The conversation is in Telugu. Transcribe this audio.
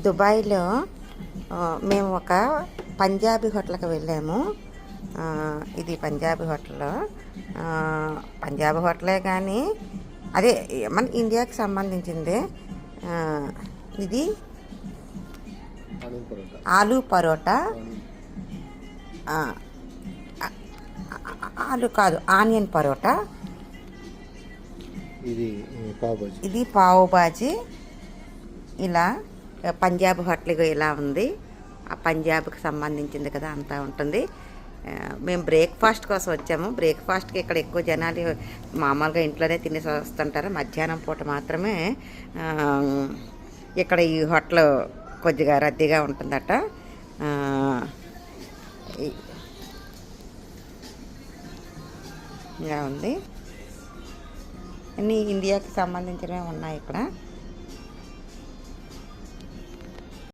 దుబాయ్లో మేము ఒక పంజాబీ హోటల్కి వెళ్ళాము. ఇది పంజాబీ హోటల్. పంజాబీ హోటలే కానీ అదే మన ఇండియాకి సంబంధించింది. ఇది ఆలూ పరోటా, ఆలు కాదు ఆనియన్ పరోటా, ఇది పావు బాజీ. ఇలా పంజాబ్ హోటల్ ఇలా ఉంది. ఆ పంజాబ్కి సంబంధించింది కదా, అంతా ఉంటుంది. మేము బ్రేక్ఫాస్ట్ కోసం వచ్చాము. బ్రేక్ఫాస్ట్కి ఇక్కడ ఎక్కువ జనాలు మామూలుగా ఇంట్లోనే తినేసి వస్తుంటారు. మధ్యాహ్నం పూట మాత్రమే ఇక్కడ ఈ హోటల్ కొద్దిగా రద్దీగా ఉంటుందట. ఇలా ఉంది. అన్నీ ఇండియాకి సంబంధించినవి ఉన్నాయి ఇక్కడ.